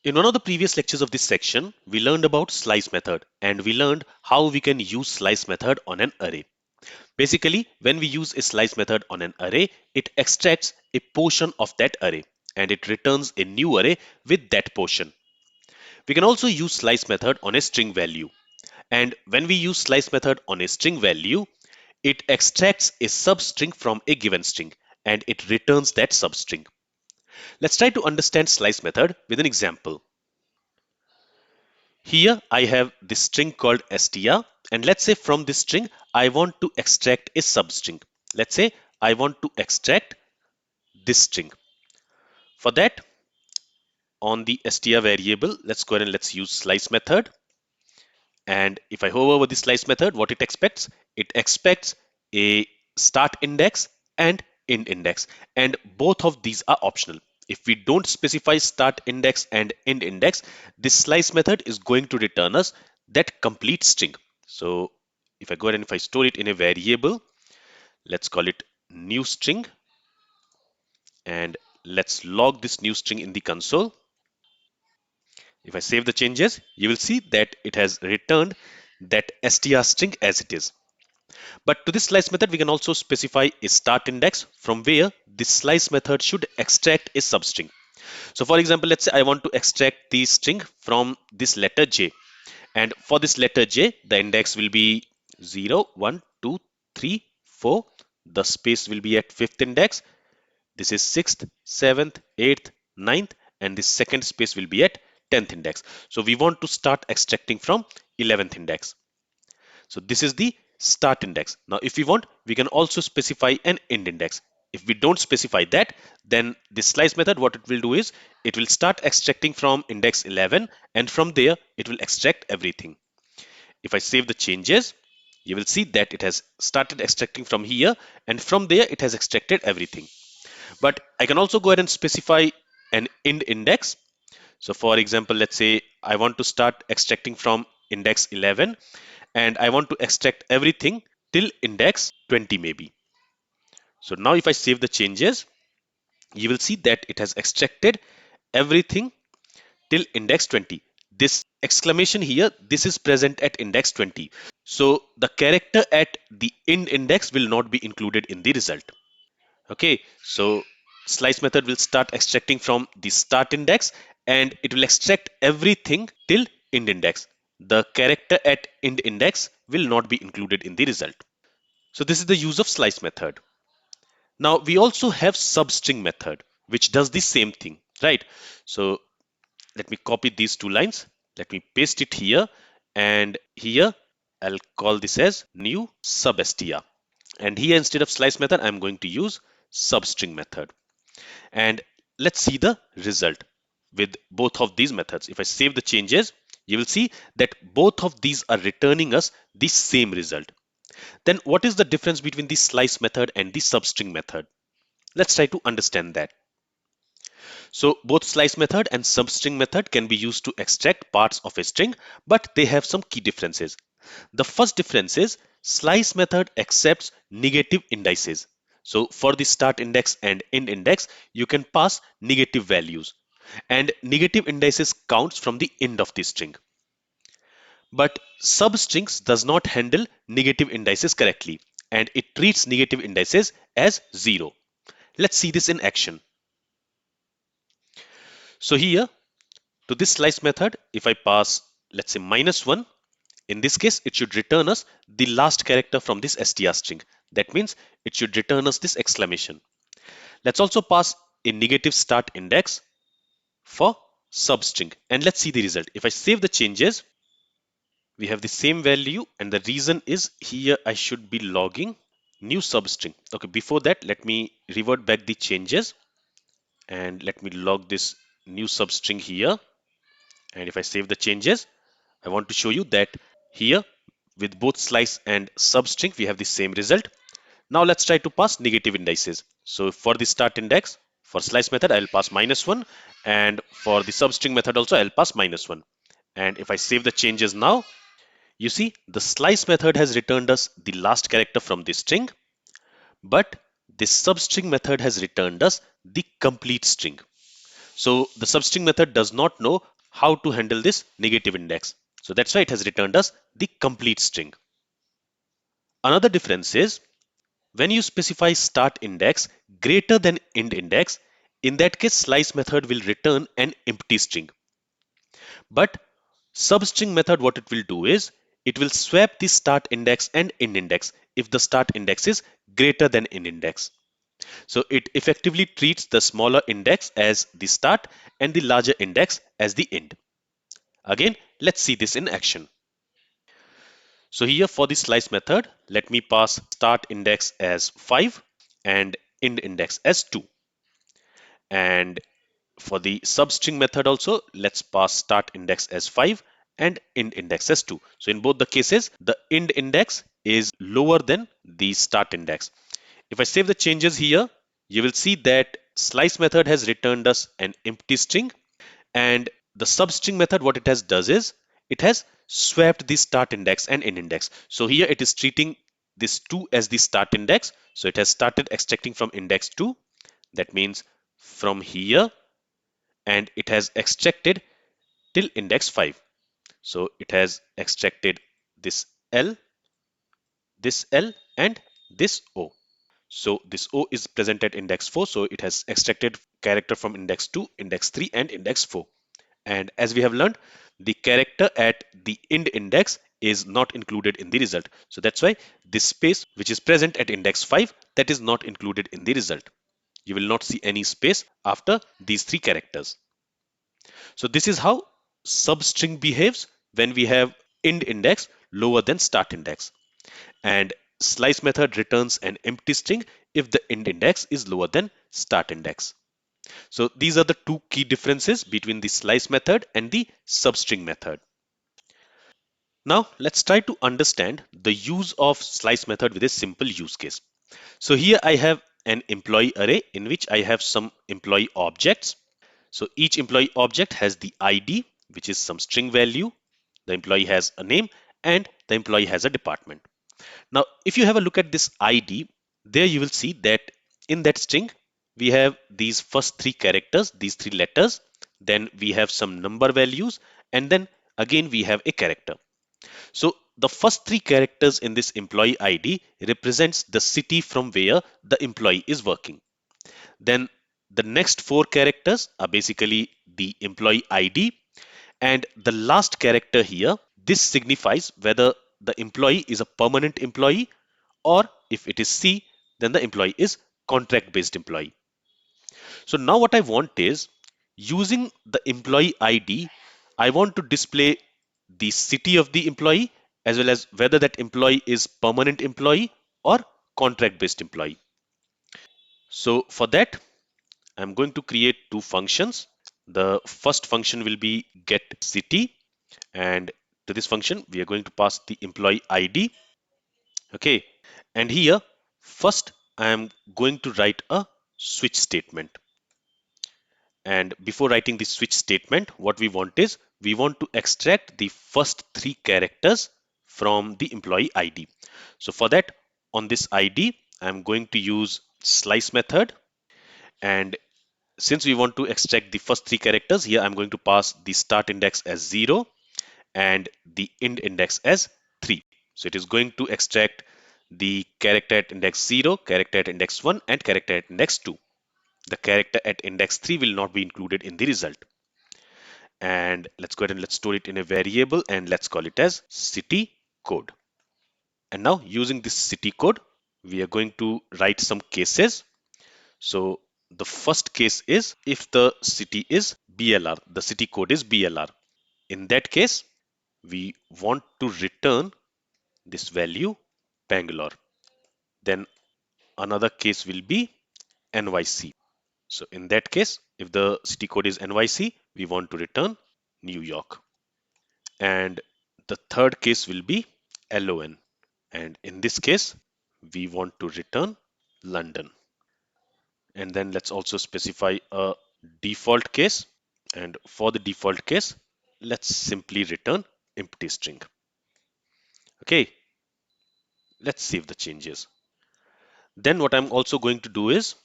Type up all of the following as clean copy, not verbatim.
In one of the previous lectures of this section, we learned about slice method and we learned how we can use slice method on an array. Basically, when we use a slice method on an array, it extracts a portion of that array and it returns a new array with that portion. We can also use slice method on a string value. And when we use slice method on a string value, it extracts a substring from a given string and it returns that substring. Let's try to understand slice method with an example. Here I have this string called str, and let's say from this string I want to extract a substring. Let's say I want to extract this string. For that, on the str variable, let's go ahead and let's use slice method. And if I hover over the slice method, what it expects a start index and end index, and both of these are optional. If we don't specify start index and end index, this slice method is going to return us that complete string. So if I go ahead and if I store it in a variable, let's call it new string, and let's log this new string in the console. If I save the changes, you will see that it has returned that str string as it is. But to this slice method, we can also specify a start index from where this slice method should extract a substring. So for example, let's say I want to extract the string from this letter J. And for this letter J, the index will be 0, 1, 2, 3, 4. The space will be at 5th index. This is 6th, 7th, 8th, 9th, and the second space will be at 10th index. So we want to start extracting from 11th index. So this is the start index. Now if we want, we can also specify an end index. If we don't specify that, then this slice method, what it will do is it will start extracting from index 11, and from there it will extract everything. If I save the changes, you will see that it has started extracting from here, and from there it has extracted everything. But I can also go ahead and specify an end index. So for example, let's say I want to start extracting from index 11 and I want to extract everything till index 20 maybe. So now if I save the changes, you will see that it has extracted everything till index 20. This exclamation here, this is present at index 20. So the character at the end index will not be included in the result. Okay, so slice method will start extracting from the start index and it will extract everything till end index. The character at end index will not be included in the result. So this is the use of slice method. Now we also have substring method, which does the same thing, right? So let me copy these two lines. Let me paste it here, and here I'll call this as new substr. And here instead of slice method, I'm going to use substring method. And let's see the result with both of these methods. If I save the changes, you will see that both of these are returning us the same result. Then what is the difference between the slice method and the substring method? Let's try to understand that. So both slice method and substring method can be used to extract parts of a string, but they have some key differences. The first difference is slice method accepts negative indices. So for the start index and end index, you can pass negative values, and negative indices counts from the end of the string. But substrings does not handle negative indices correctly, and it treats negative indices as 0. Let's see this in action. So here to this slice method, if I pass, let's say -1, in this case, it should return us the last character from this str string. That means it should return us this exclamation. Let's also pass a negative start index for substring, and let's see the result. If I save the changes, we have the same value, and the reason is here I should be logging new substring. Okay, before that, let me revert back the changes and let me log this new substring here. And if I save the changes, I want to show you that here with both slice and substring, we have the same result. Now let's try to pass negative indices. So for the start index, for slice method, I'll pass -1, and for the substring method also, I'll pass -1. And if I save the changes now, you see the slice method has returned us the last character from the string, but this substring method has returned us the complete string. So the substring method does not know how to handle this negative index. So that's why it has returned us the complete string. Another difference is when you specify start index greater than end index, in that case slice method will return an empty string. But substring method, what it will do is it will swap the start index and end index if the start index is greater than end index. So it effectively treats the smaller index as the start and the larger index as the end. Again, let's see this in action. So here for the slice method, let me pass start index as 5 and end index as 2. And for the substring method also, let's pass start index as 5 and end index as 2. So in both the cases, the end index is lower than the start index. If I save the changes here, you will see that slice method has returned us an empty string, and the substring method, what it has does is it has swapped the start index and end index. So here it is treating this 2 as the start index. So it has started extracting from index 2. That means from here, and it has extracted till index 5. So it has extracted this L, and this O. So this O is present at index 4. So it has extracted character from index 2, index 3, and index 4. And as we have learned, the character at the end index is not included in the result. So that's why this space which is present at index 5, that is not included in the result. You will not see any space after these three characters. So this is how substring behaves when we have end index lower than start index. And slice method returns an empty string if the end index is lower than start index. So these are the two key differences between the slice method and the substring method. Now let's try to understand the use of slice method with a simple use case. So here I have an employee array in which I have some employee objects. So each employee object has the ID, which is some string value. The employee has a name and the employee has a department. Now, if you have a look at this ID, there you will see that in that string, we have these first three characters, these three letters, then we have some number values, and then again we have a character. So the first three characters in this employee ID represents the city from where the employee is working. Then the next four characters are basically the employee ID, and the last character here, this signifies whether the employee is a permanent employee, or if it is C, then the employee is contract based employee. So now what I want is, using the employee ID, I want to display the city of the employee as well as whether that employee is permanent employee or contract based employee. So for that, I'm going to create two functions. The first function will be get city, and to this function we are going to pass the employee ID. Okay, and here first I am going to write a switch statement. And before writing the switch statement, what we want is we want to extract the first three characters from the employee ID. So for that, on this ID, I'm going to use slice method. And since we want to extract the first three characters, here I'm going to pass the start index as 0 and the end index as 3. So it is going to extract the character at index 0, character at index 1, and character at index 2. The character at index 3 will not be included in the result. And let's go ahead and let's store it in a variable, and let's call it as city code. And now using this city code, we are going to write some cases. So the first case is if the city is BLR, the city code is BLR. In that case, we want to return this value Bangalore. Then another case will be NYC. So in that case, if the city code is NYC, we want to return New York. And the third case will be LON. And in this case, we want to return London. And then let's also specify a default case. And for the default case, let's simply return empty string. Okay, let's save the changes. Then what I'm also going to do is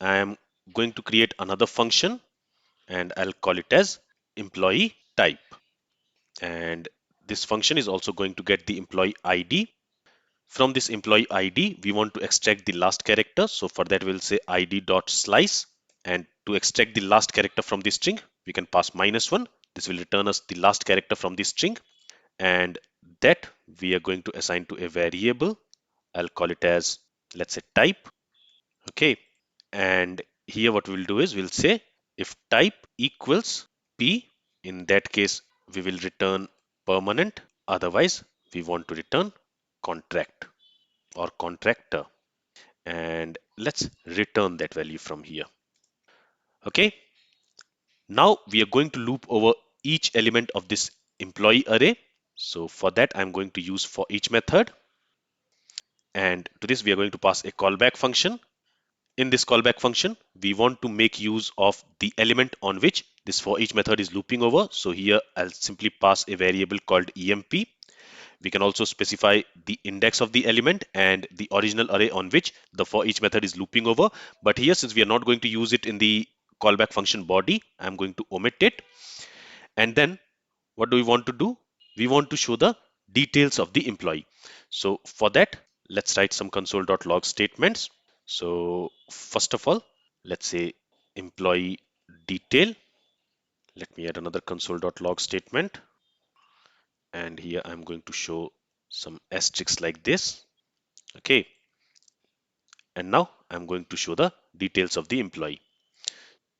I am going to create another function and I'll call it as employee type. And this function is also going to get the employee ID. From this employee ID, we want to extract the last character. So for that, we'll say id.slice. And to extract the last character from this string, we can pass -1. This will return us the last character from this string. And that we are going to assign to a variable. I'll call it as, let's say, type. Okay. And here what we'll do is we'll say if type equals P, in that case, we will return permanent. Otherwise, we want to return contract or contractor. And let's return that value from here. Okay. Now we are going to loop over each element of this employee array. So for that, I'm going to use for each method. And to this, we are going to pass a callback function. In this callback function, we want to make use of the element on which this for each method is looping over. So here I'll simply pass a variable called emp. We can also specify the index of the element and the original array on which the for each method is looping over. But here, since we are not going to use it in the callback function body, I'm going to omit it. And then what do we want to do? We want to show the details of the employee. So for that, let's write some console.log statements. So first of all, let's say employee detail. Let me add another console.log statement. And here I'm going to show some asterisks like this. Okay. And now I'm going to show the details of the employee.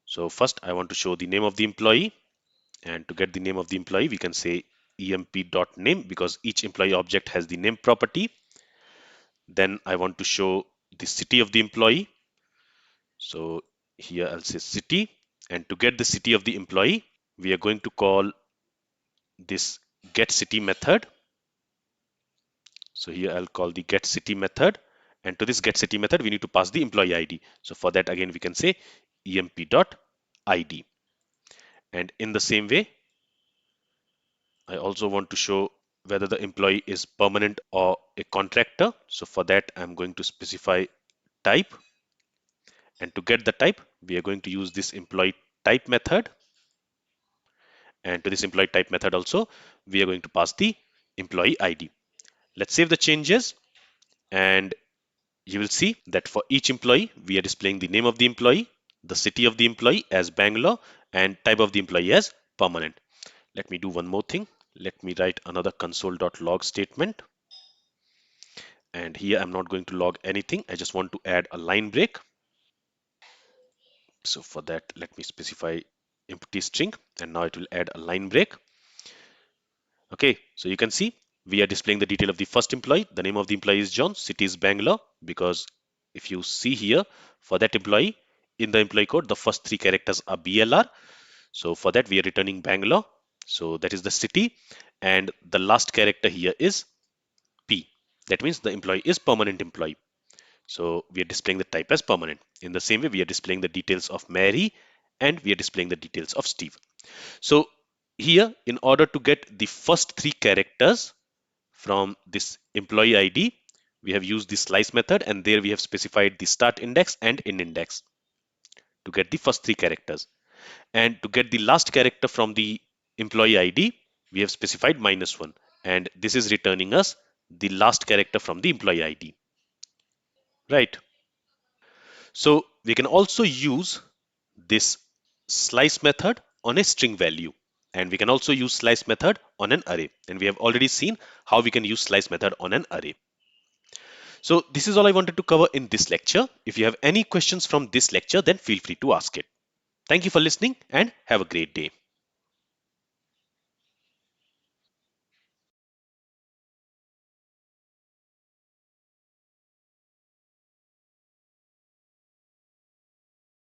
So first I want to show the name of the employee. And to get the name of the employee, we can say emp.name because each employee object has the name property. Then I want to show the city of the employee. So here I'll say city. And to get the city of the employee, we are going to call this getCity method. So here I'll call the getCity method. And to this getCity method, we need to pass the employee ID. So for that, again, we can say emp.id. And in the same way, I also want to show whether the employee is permanent or a contractor. So for that, I'm going to specify type. And to get the type, we are going to use this employee type method. And to this employee type method also, we are going to pass the employee ID. Let's save the changes. And you will see that for each employee, we are displaying the name of the employee, the city of the employee as Bangalore, and type of the employee as permanent. Let me do one more thing. Let me write another console.log statement. And here I'm not going to log anything. I just want to add a line break. So for that, let me specify empty string, and now it will add a line break. Okay, so you can see we are displaying the detail of the first employee. The name of the employee is John, city is Bangalore, because if you see here for that employee in the employee code, the first three characters are BLR. So for that, we are returning Bangalore. So that is the city, and the last character here is P. That means the employee is permanent employee. So we are displaying the type as permanent. In the same way, we are displaying the details of Mary and we are displaying the details of Steve. So here, in order to get the first three characters from this employee ID, we have used the slice method, and there we have specified the start index and end index to get the first three characters. And to get the last character from the employee ID, we have specified -1. And this is returning us the last character from the employee ID. Right. So we can also use this slice method on a string value. And we can also use slice method on an array. And we have already seen how we can use slice method on an array. So this is all I wanted to cover in this lecture. If you have any questions from this lecture, then feel free to ask it. Thank you for listening and have a great day.